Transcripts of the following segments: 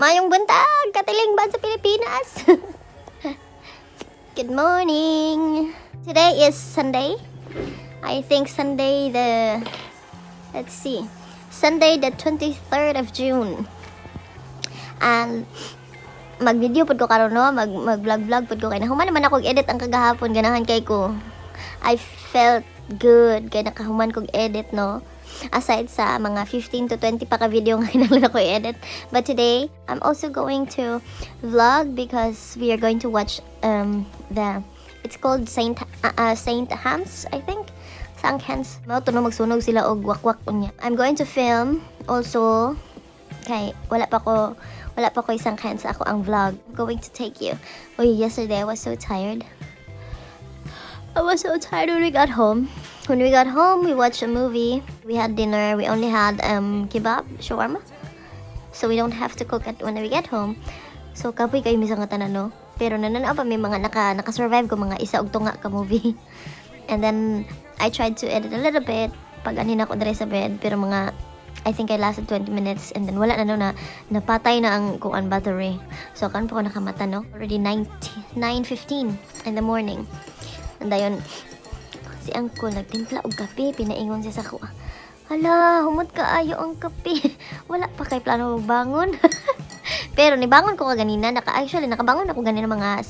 Mayong buntag, katilingban sa Pilipinas. Good morning. Today is Sunday. I think Sunday Sunday the 23rd of June. And mag-video pod ko karon no, mag-vlog pod ko kay nahuman naman ako edit ang kagahapon ganahan kay ko. I felt good kay nakahuman kog edit no. Aside sa mga 15 to 20 pa ka video nga kinahanglan ako i-edit. But today, I'm also going to vlog because we are going to watch it's called Sank Hans, I think. Sank Hans. Mao to no magsunog sila og wak-wak unya. I'm going to film also kay wala pa ko Sank Hans ako ang vlog. I'm going to take you. Yesterday I was so tired. When we got home. When we got home, we watched a movie. We had dinner. We only had kebab, shawarma. So we don't have to cook it when we get home. So kapoy kayo misang tanan no. Pero nananaw pa may mga naka-survive ko mga isa og tunga ka movie. And then I tried to edit a little bit pag anin ako dire sa bed pero I think I lasted 20 minutes and then wala na napatay na ang kuan battery. So kan po ko nakamata no. Already 9:15 in the morning. And dayon si Uncle nagtimpla og kape, pinaingon siya sa ko. Hala, humot kaayo ang kape. Wala pa kay plano bangon. Pero nibangon ko kaganina, nakabangon ako ganina mga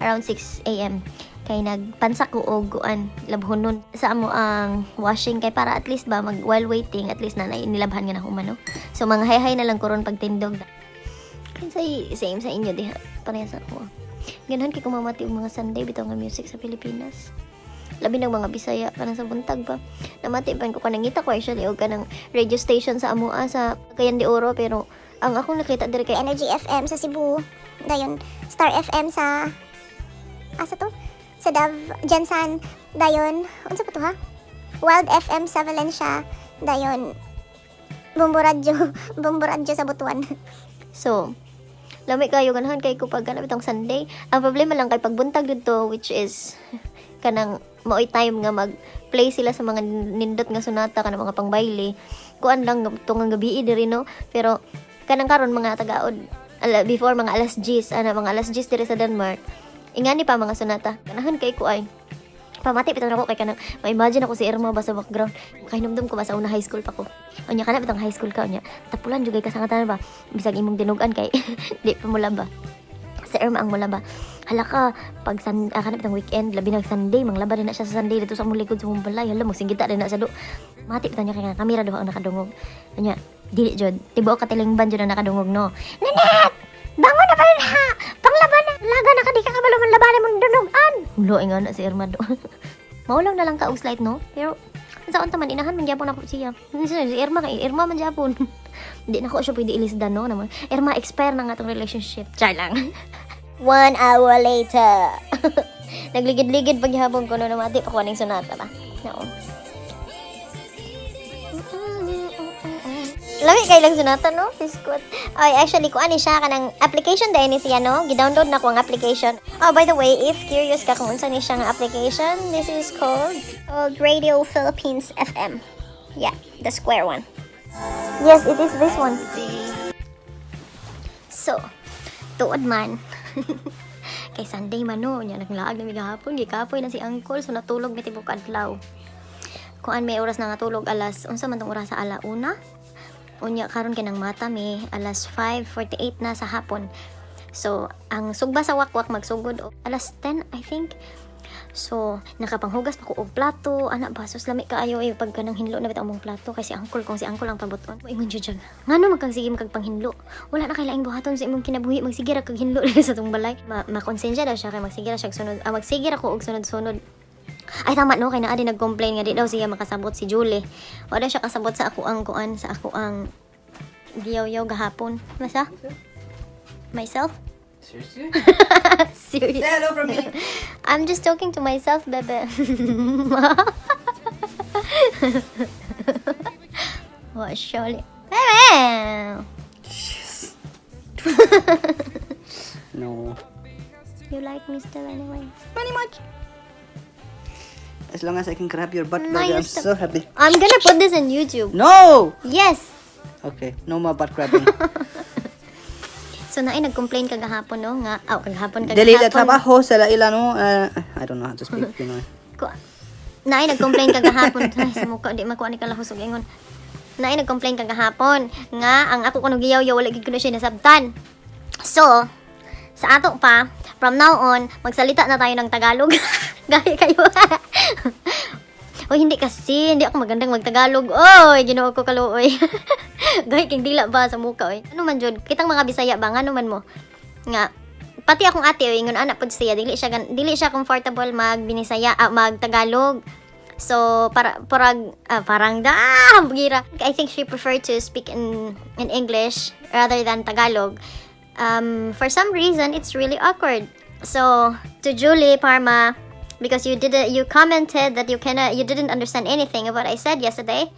around 6 AM. Kay nagpansa ko og kuan labhonon sa amo ang washing kay para at least ba while waiting at least na nilabhan nga na humano. So mga hay-hay na lang kuron pagtindog. Kinsay same sa inyo diha parehas ako. Ganahan kay kumamati og mga Sunday bitaw nga music sa Pilipinas. Labi ng mga Bisaya kanang sa buntag ba. Namati pa ko kanangita ko actually og kanang radio station sa amoa sa Cagayan de Oro pero ang akong nakita diri kay Energy FM sa Cebu. Dayon Star FM sa asa to? Sa Dav Jensan. Dayon unsa pa to ha? Wild FM sa Valencia. Dayon Bumbo Radio sa Butuan. So lami kayo ganahan kay ko pag ganap itong Sunday. Ang problema lang kay pagbuntag dito which is kanang maoy time nga mag-play sila sa mga nindot nga sonata kanang mga pangbaile. Kuan lang tungang gabi diri no. Pero kanang karon mga tagaod before mga alas 10 mga alas 10 diri sa Denmark. Ingani pa mga sonata. Ganahan kay ko ay pamati bitaw ako kay kanang ma-imagine ako si Irma ba sa background. Kahinumdum ko ba sa una high school pa ko. Unya kana bitang high school ka unya. Tapulan jugay ka sa ngatanan ba. Bisag imong dinugan kay di pa mula ba. Sa Irma ang mula ba. Hala ka pag kana bitang weekend labi nag Sunday manglaba din na siya sa Sunday dito sa mong likod sa mong balay. Hala mo singgita din na sa do. Mati bitaw niya kay kamera duha ang nakadungog. Unya dili jud tibuok ka tilingban jud ang nakadungog no. Nanet! Bangon na pa rin ha! Panglaban na! Laga na ka di ka kabalo man labanan mong dunugan! Hulo nga na si Irma do. Maulang na lang ka og slide no? Pero saan taman inahan man gyapon ako siya. Si Irma kay Irma man gyapon. Di na ko siya pwede ilisdan no naman. Irma expire na nga tong relationship. Char lang. 1 hour later. Nagligid-ligid paghapon ko no namati pa ko ning sonata ba. No. Lami kay lang sonata no? Biskot. Ay actually ko ani siya kanang application dai ni siya no. Gi-download na ko ang application. Oh by the way, if curious ka kung unsa ni siya nga application, this is called Radio Philippines FM. Yeah, the square one. Yes, it is this one. So, tuod man. Kay Sunday man no, nya naglaag na mi gahapon, gikapoy na si Uncle so natulog mi tibok adlaw. Kung an may oras na nga tulog alas unsa man tong oras sa alauna? Unya karon kinang mata mi alas 5:48 na sa hapon. So ang sugba sa wak-wak magsugod alas 10 I think. So nakapanghugas pa ko og plato ana ba sus lami kaayo pag kanang hinlo na bitaw mong plato kasi kung si Uncle ang pabuton ingon jud ngano magkagsige magpanghinlo wala na kay laing buhaton sa imong kinabuhi magsige ra kag hinlo sa tong balay makonsensya daw siya kay magsige ra siya sunod magsige ra ko og sunod-sunod. Ay tama no kay naa di nag-complain nga di daw siya makasabot si Julie. Wala siya kasabot sa ako ang kuan sa ako ang giyaw-yaw gahapon. Masa? Myself? Seriously? Serious. Say hello from me. I'm just talking to myself, bebe. What surely? Bebe. No. You like me still anyway? Pretty much. As long as I can grab your butt, No, baby, you're I'm so happy. I'm gonna put this on YouTube. No! Yes. Okay, no more butt grabbing. So naay nag-complain kagahapon no nga kagahapon Dili na trabaho sa ila no. I don't know how to speak Pinoy. Naay nag-complain kagahapon ay sa mukha di makuha ni kalahos og ingon. Naay nag-complain kagahapon nga ang ako kuno giyaw-yaw wala gid kuno siya nasabtan. So sa ato pa from now on magsalita na tayo ng Tagalog. Gaya kayo. O hindi kasi, hindi ako magandang magtagalog. Oy, ginoo ko kaluoy. Gaya king dila ba sa mukha oy. Ano man jud, kitang mga Bisaya ba nga man mo. Nga pati akong ate oy ingon ana pud siya dili siya comfortable magbinisaya magtagalog. So parang bugira. I think she preferred to speak in English rather than Tagalog. For some reason it's really awkward. So to Julie Parma, because you commented that you didn't understand anything of what I said yesterday.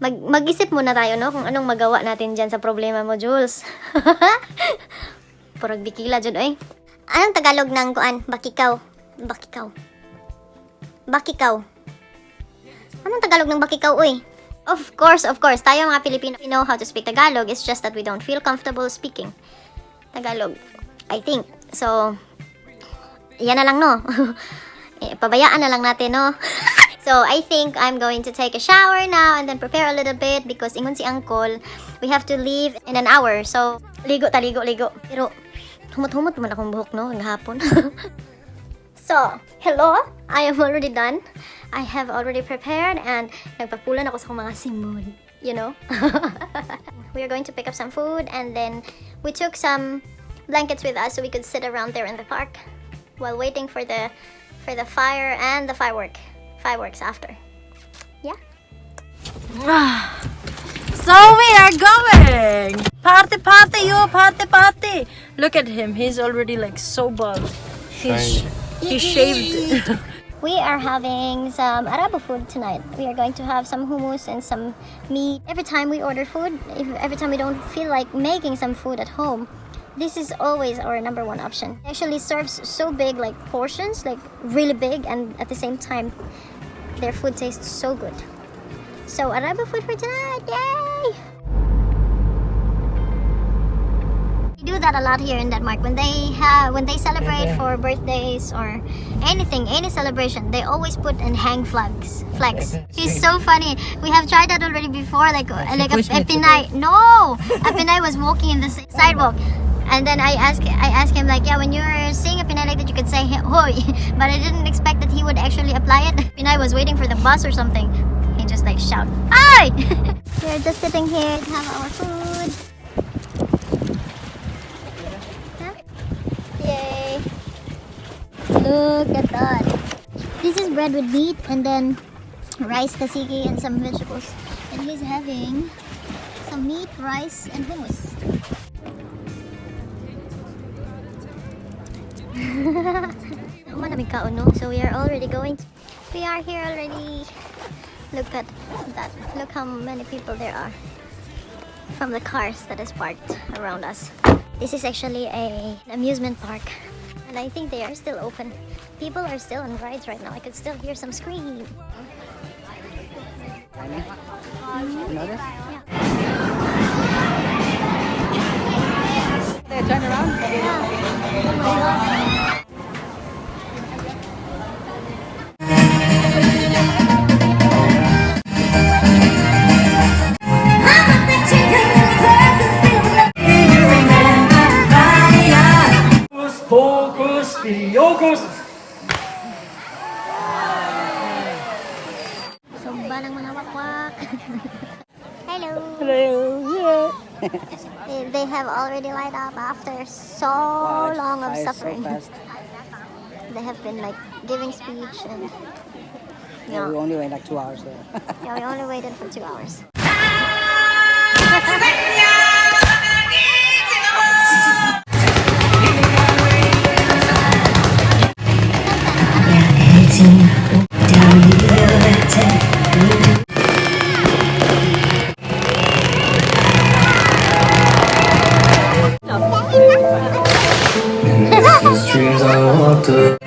Mag-isip muna tayo no kung anong magawa natin diyan sa problema mo, Jules. Purag bikila jud oy. Anong Tagalog ng kuan? Bakikaw. Anong Tagalog ng bakikaw, uy? Of course. Tayo mga Pilipino, we know how to speak Tagalog. It's just that we don't feel comfortable speaking Tagalog, I think. So, yan na lang, no? Pabayaan na lang natin, no? So, I think I'm going to take a shower now and then prepare a little bit because ingon si Uncle, we have to leave in an hour. So, ligo. Pero, humot-humot naman akong buhok, no? Hapon. So, hello? I am already done. I have already prepared and nagpapulan ako sa akong mga simul. You know? We are going to pick up some food and then we took some blankets with us so we could sit around there in the park while waiting for the fire and the fireworks after. Yeah. So we are going! Party, you party! Look at him, he's already like so bald. He shaved. We are having some Arabo food tonight. We are going to have some hummus and some meat. Every time we order food, every time we don't feel like making some food at home, this is always our number one option. It actually serves so big, like portions, like really big, and at the same time, their food tastes so good. So Arabo food for tonight, yay! We do that a lot here in Denmark. When they celebrate for birthdays or anything, any celebration, they always put and hang flags. He's so funny. We have tried that already before, like a Pinay. No, a Pinay was walking in the sidewalk. And then I asked him like, yeah, when you're seeing a Pinay like that, you could say hoy. But I didn't expect that he would actually apply it. Pinay was waiting for the bus or something. He just like shout, hi! We're just sitting here to have our food. Huh? Yay! Look at that. This is bread with meat and then rice, tzatziki, and some vegetables. And he's having some meat, rice, and hummus. So we are already going. We are here already. Look at that. Look how many people there are from the cars that is parked around us. This is actually an amusement park. And I think they are still open. People are still on rides right now. I could still hear some screaming. Notice? Yeah. Turn around. Yeah. Oh my God. Focus, focus. Sumba ng mga wak-wak. Hello. They have already lined up after so long of suffering. They have been like giving speech and Yeah, we only wait like 2 hours there. yeah, we only waited for 2 hours. Streams I walked through.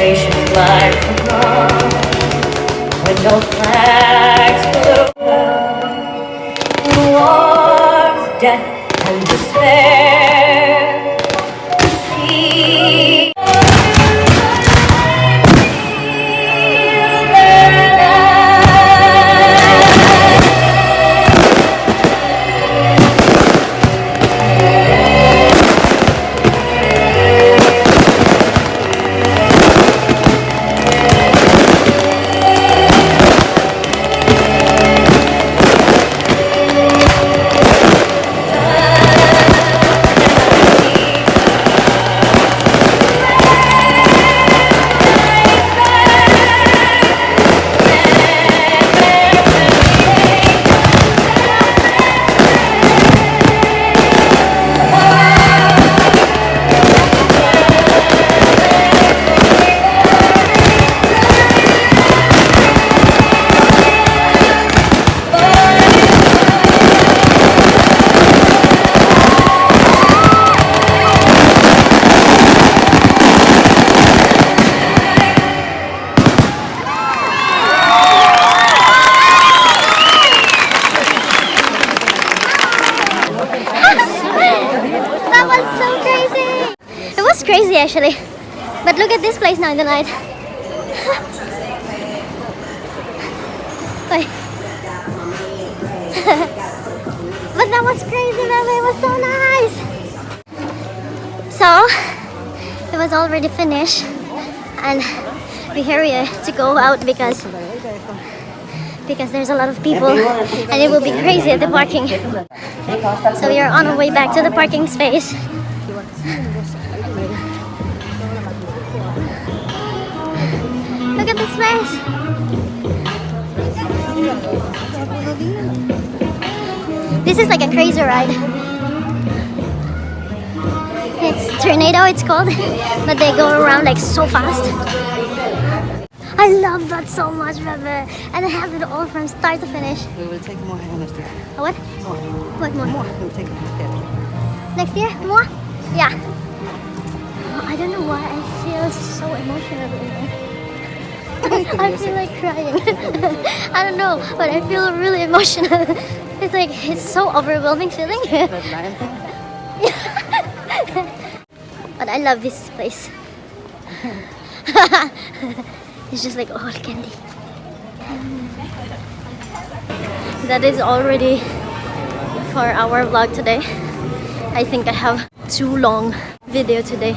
Nations fly from home when no flags flew. Wars, death, and despair. He That was so crazy. It was crazy actually. But look at this place now in the night. Wait. But that was crazy, man. It was so nice. So, it was already finished. And we hurry to go out because there's a lot of people and it will be crazy at the parking. So we are on our way back to the parking space. Look at this place. This is like a crazy ride. It's Tornado, it's called, but they go around like so fast. I love that so much, Bebe. And I have it all from start to finish. We will take more next year. What? More. What more? We'll take it next year. Next year? More? Yeah. I don't know why I feel so emotional. I feel like crying. I don't know, but I feel really emotional. It's like, it's so overwhelming feeling. That lion thing? But I love this place. It's just like all candy. That is already for our vlog today. I think I have too long video today.